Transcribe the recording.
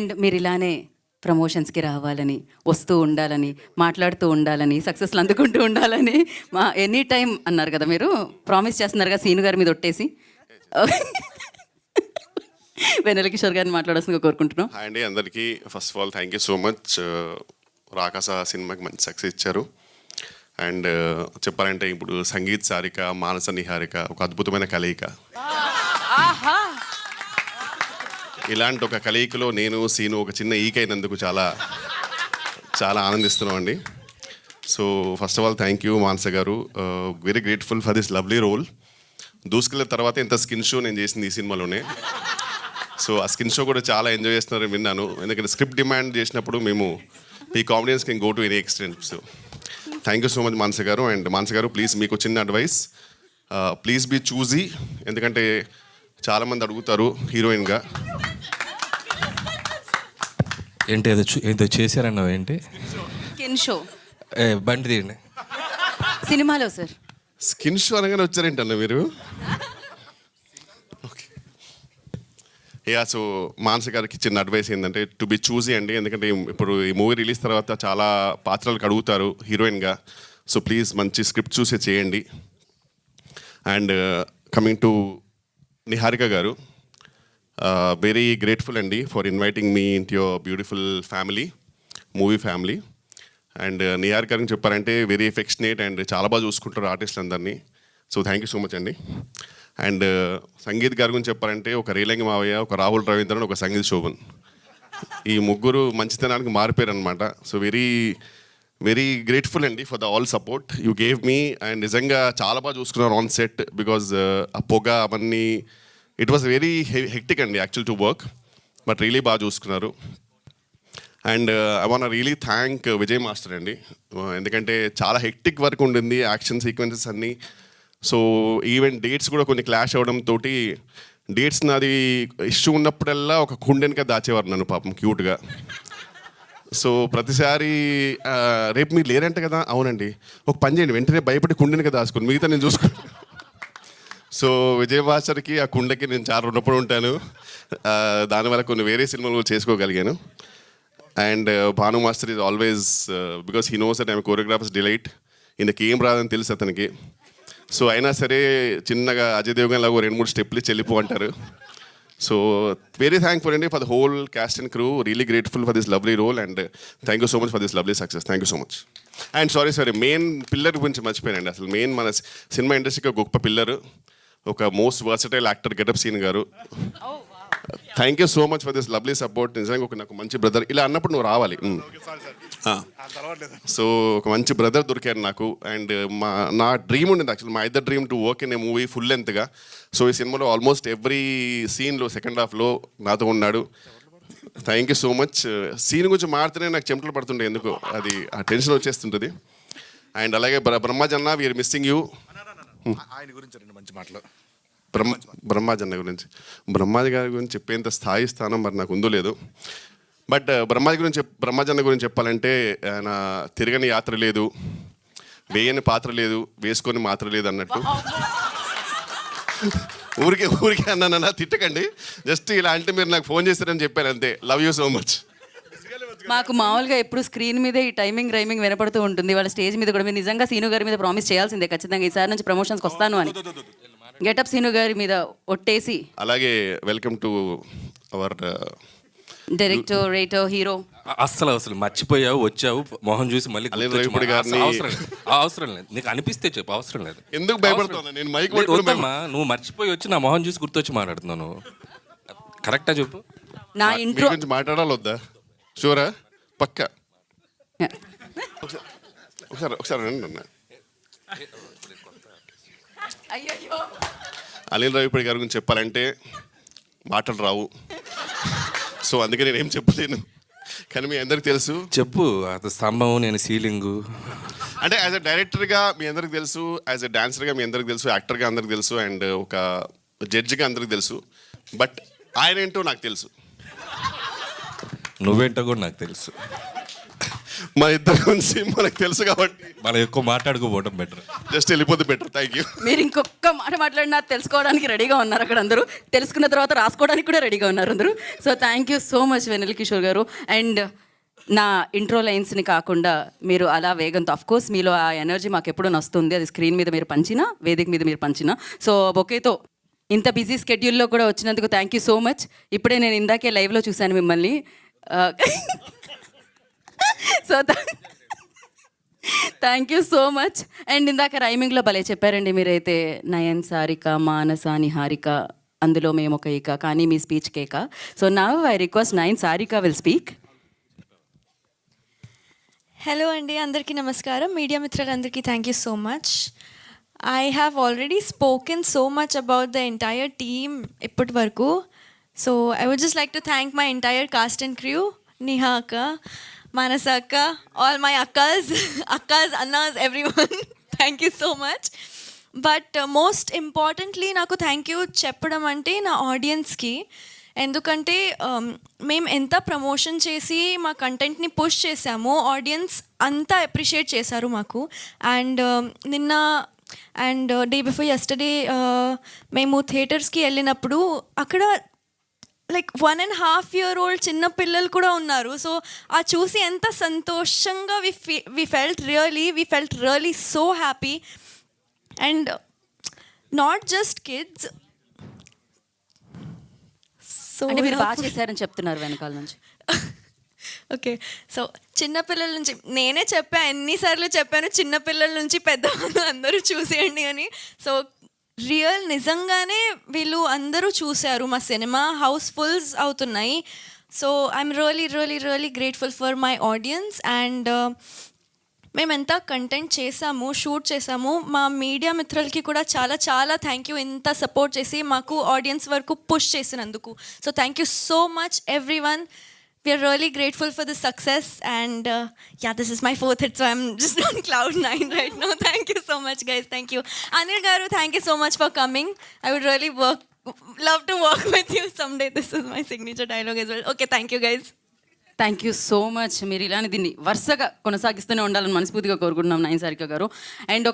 And మీరు ఇలానే ప్రమోషన్స్కి రావాలని, వస్తూ ఉండాలని, మాట్లాడుతూ ఉండాలని, సక్సెస్లు అందుకుంటూ ఉండాలని మా ఎనీ టైం అన్నారు కదా, మీరు ప్రామిస్ చేస్తున్నారు కదా సీను గారి మీద ఒట్టేసి. వెన్నెల కిషోర్ గారిని మాట్లాడాల్సిందిగా కోరుకుంటున్నాం. హాయ్ అండి అందరికీ. First of all thank you so much. Rakasa సినిమాకి మంచి సక్సెస్ ఇచ్చారు. అండ్ చెప్పాలంటే ఇప్పుడు సంగీత్ సారిక, మానస నిహారిక ఒక అద్భుతమైన కలయిక. ఇలాంటి ఒక కలయికలో నేను సీను ఒక చిన్న ఈకైనందుకు చాలా చాలా ఆనందిస్తున్నాం అండి. So first of all thank you Manasa garu. Very grateful for this lovely role. దూసుకెళ్ళిన తర్వాత ఇంత స్కిన్ షో నేను చేసింది ఈ సినిమాలోనే. సో ఆ స్కిన్ షో కూడా చాలా ఎంజాయ్ చేస్తున్నారని విన్నాను. ఎందుకంటే స్క్రిప్ట్ డిమాండ్ చేసినప్పుడు మేము ఈ comedians can go to any extent. So thank you so much Manasa garu. And మానస గారు ప్లీజ్ మీకు చిన్న అడ్వైస్, ప్లీజ్ బీ చూజీ. ఎందుకంటే చాలామంది అడుగుతారు హీరోయిన్గా. ఏంటి ఏదో ఏదో చేశారన్నావు ఏంటి? స్కిన్ షో బండి తీయండి. సినిమాలో సార్ స్కిన్ షో అనగానే వచ్చారేంటన్నా మీరు? Okay yeah. సో మానస గారికి చిన్న అడ్వైస్ ఏంటంటే టు బి చూజీ అండి. ఎందుకంటే ఇప్పుడు ఈ మూవీ రిలీజ్ తర్వాత చాలా పాత్రలకు అడుగుతారు హీరోయిన్గా. సో ప్లీజ్ మంచి స్క్రిప్ట్ చూసే చేయండి. అండ్ కమింగ్ టు నిహారిక గారు, వెరీ గ్రేట్ఫుల్ అండి ఫర్ ఇన్వైటింగ్ మీ ఇంట్ your beautiful family, movie family. And Niharika గారికి చెప్పారంటే వెరీ ఎఫెక్షనేట్ అండ్ చాలా బాగా చూసుకుంటారు ఆర్టిస్టులు అందరినీ. So thank you so much అండి. అండ్ సంగీత్ గారి గురించి చెప్పాలంటే ఒక రేలంగి మావయ్య, ఒక రాహుల్ రవీంద్రన్, ఒక సంగీత్ శోభన్, ఈ ముగ్గురు మంచితనానికి మారిపోయారు అనమాట. సో వెరీ వెరీ గ్రేట్ఫుల్ అండి for the all support you gave me. And నిజంగా చాలా బాగా చూసుకున్నారు ఆన్ సెట్. బికాజ్ ఆ పొగ అవన్నీ ఇట్ వాస్ వెరీ హెక్టిక్ అండి actual to work, but really బాగా చూసుకున్నారు. And I want really thank Vijay master అండి. ఎందుకంటే చాలా హెక్టిక్ వర్క్ ఉండింది, యాక్షన్ సీక్వెన్సెస్ అన్నీ. సో ఈవెన్ డేట్స్ కూడా కొన్ని క్లాష్ అవ్వడంతో డేట్స్ నాది ఇష్యూ ఉన్నప్పుడల్లా ఒక కుండెనక దాచేవారు నన్ను పాపం క్యూట్గా. సో ప్రతిసారి రేపు మీరు లేరంటే కదా, అవునండి ఒక పని చేయండి వెంటనే భయపడి కుండెనక దాచుకోండి, మిగతా నేను చూసుకుంటాను. సో విజయ్ మాస్టర్కి ఆ కుండకి నేను చాలా రుణపడి ఉంటాను. దానివల్ల కొన్ని వేరే సినిమాలు చేసుకోగలిగాను. And Bhanu master is always because he knows that I'm choreographer's delight. ఇందుకు ఏం రాదని తెలుసు అతనికి. సో అయినా సరే చిన్నగా అజయ్ దేవగన్ లాగా 2-3 స్టెప్లు ఇచ్చి వెళ్ళిపో అంటారు. సో వెరీ థ్యాంక్ఫుల్ అండి for the whole cast and crew. Really grateful for this lovely role and thank you so much for this lovely success. Thank you so much. And sorry main pillar గురించి మర్చిపోయానండి. అసలు main మన cinema ఇండస్ట్రీకి గొప్ప pillar, ఒక most versatile actor getup Seenu garu. Thank you so much for this lovely support. నిజంగా ఒక నాకు మంచి బ్రదర్, ఇలా అన్నప్పుడు నువ్వు రావాలి. సో ఒక మంచి బ్రదర్ దొరికారు నాకు. అండ్ నా డ్రీమ్ ఉండింది యాక్చువల్, మా ఇద్దరు dream to work in a movie full లెంత్గా. సో ఈ సినిమాలో ఆల్మోస్ట్ ఎవ్రీ సీన్లో సెకండ్ హాఫ్లో నాతో ఉన్నాడు. Thank you so much. Scene గురించి మాడితేనే నాకు చెమటలు పడుతుండే, ఎందుకు అది ఆ టెన్షన్ వచ్చేస్తుంటుంది. అండ్ అలాగే బ్రహ్మాజన్న, వీఆర్ మిస్సింగ్ యూ. ఆయన గురించి రెండు మంచి మాటలు. బ్రహ్మాజన్న గురించి, బ్రహ్మాజీ గారి గురించి చెప్పేంత స్థాయి స్థానం మరి నాకు ఉందో లేదు. బట్ బ్రహ్మాజన్న గురించి చెప్పాలంటే ఆయన తిరగని యాత్ర లేదు, వేయని పాత్ర లేదు, వేసుకొని మాత్ర లేదు అన్నట్టు. ఊరికే అన్నానన్నా తిట్టకండి, జస్ట్ ఇలా అంటే మీరు నాకు ఫోన్ చేస్తారని చెప్పాను అంతే. Love you so much. మాకు మామూలుగా ఎప్పుడు స్క్రీన్ మీదే ఈ టైమింగ్ రైమింగ్ వినపడుతూ ఉంటుంది. వాళ్ళ స్టేజ్ మీద కూడా మీరు నిజంగా సీను గారి మీద ప్రామిస్ చేయాల్సిందే ఖచ్చితంగా, ఈసారి నుంచి ప్రమోషన్స్కి వస్తాను అని. గెటప్ సీను గారి మీద ఒట్టేసి. అలాగే welcome to our director, writer, hero. అసలు మర్చిపోయావు, వచ్చావు, మొహం చూసి మళ్ళీ అవసరం లేదు. నీకు అనిపిస్తే చెప్పు, అవసరం లేదు. ఎందుకు భయపడుతున్నా నేను? మైక్ వద్దమ్మా, నువ్వు మర్చిపోయి వచ్చి నా మొహం చూసి గుర్తొచ్చి మాట్లాడుతున్నాను. కరెక్టా చెప్పు. నా ఇంట్రో గురించి మాట్లాడాలి వద్దా? షూరా? పక్కా? ఒకసారి రండి అన్న. అనిల్ రావిపూడి గారి గురించి చెప్పాలంటే మాటలు రావు. సో అందుకే నేను ఏం చెప్పలేను, కానీ మీ అందరికి తెలుసు. చెప్పు. అది స్తంభం, నేను సీలింగు. అంటే యాజ్ అ డైరెక్టర్గా మీ అందరికి తెలుసు, యాజ్ అ డాన్సర్గా మీ అందరికి తెలుసు, యాక్టర్గా అందరికి తెలుసు, అండ్ ఒక జడ్జిగా అందరికి తెలుసు. బట్ ఆయన ఏంటో నాకు తెలుసు. నువ్వేంటో కూడా నాకు తెలుసు. మన ఇద్దరి గురించి మనకు తెలుసు కాబట్టి మనం ఎక్కువ మాట్లాడుకోపోవడం బెటర్. జస్ట్ వెళ్ళిపోతే బెటర్. Thank you. మీరు ఇంకొక మాట మాట్లాడినా తెలుసుకోవడానికి రెడీగా ఉన్నారు అక్కడ అందరూ. తెలుసుకున్న తర్వాత రాసుకోవడానికి కూడా రెడీగా ఉన్నారు అందరూ. So thank you so much Vennela Kishore garu. And నా ఇంట్రో లైన్స్ని కాకుండా మీరు అలా వేగంతో, అఫ్ కోర్స్ మీలో ఆ ఎనర్జీ మాకు ఎప్పుడూ నస్తుంది. అది స్క్రీన్ మీద మీరు పంచినా, వేదిక మీద మీరు పంచినా. సో బొకేతో ఇంత బిజీ స్కెడ్యూల్లో కూడా వచ్చినందుకు థ్యాంక్ యూ సో మచ్. ఇప్పుడే నేను ఇందాకే లైవ్లో చూశాను మిమ్మల్ని. So thank you so much. And ఇందాక రైమింగ్లో భలే చెప్పారండి మీరైతే. నయన్, సారిక, మానస, నిహారిక, అందులో మేము ఒక ఇక, కానీ మీ స్పీచ్ కేక. So now I request Nayan, Sarika will speak. Hello అండి, అందరికీ నమస్కారం. మీడియా మిత్రులందరికీ thank you so much. I have already spoken so much about the entire team ఇప్పటి వరకు. So I would just like to thank my entire cast and crew, Niha అక్క, మానస అక్క, all my అక్కాస్, అన్నాస్, everyone. Thank you so much. But most importantly నాకు thank you చెప్పడం అంటే నా ఆడియన్స్కి. ఎందుకంటే మేము ఎంత ప్రమోషన్ చేసి మా కంటెంట్ని పుష్ చేసామో ఆడియన్స్ అంతా అప్రిషియేట్ చేశారు మాకు. అండ్ నిన్న అండ్ డే బిఫోర్ యస్టర్డే మేము థియేటర్స్కి వెళ్ళినప్పుడు అక్కడ లైక్ 1.5 year old చిన్న పిల్లలు కూడా ఉన్నారు. సో ఆ చూసి ఎంత సంతోషంగా we felt really so happy. And not just kids. అంటే మీరు బాగా చేశారని చెప్తున్నారు వెనకాల నుంచి. ఓకే, సో చిన్నపిల్లల నుంచి నేనే ఎన్నిసార్లు చెప్పాను, చిన్నపిల్లల నుంచి పెద్దవాళ్ళు అందరూ చూసేయండి అని. సో నిజంగానే వీళ్ళు అందరూ చూశారు మా సినిమా. హౌస్ఫుల్స్ అవుతున్నాయి. So I'm really grateful for my audience. And మేము ఎంత కంటెంట్ చేసాము, షూట్ చేసాము, మా మీడియా మిత్రులకి కూడా చాలా థ్యాంక్ యూ. ఇంత సపోర్ట్ చేసి మాకు ఆడియన్స్ వరకు పుష్ చేసినందుకు. So thank you so much everyone. We are really grateful for this success. And this is my 4th hit, so I'm just on cloud 9 right now. Thank you so much guys. Thank you. Anil garu, thank you so much for coming. I would really love to work with you someday. This is my signature dialogue as well. Okay, thank you guys. Thank you so much. మీరు ఇలానే దీన్ని వరుసగా కొనసాగిస్తూనే ఉండాలని మనస్ఫూర్తిగా కోరుకుంటున్నాం నయన్, సారిక గారు. And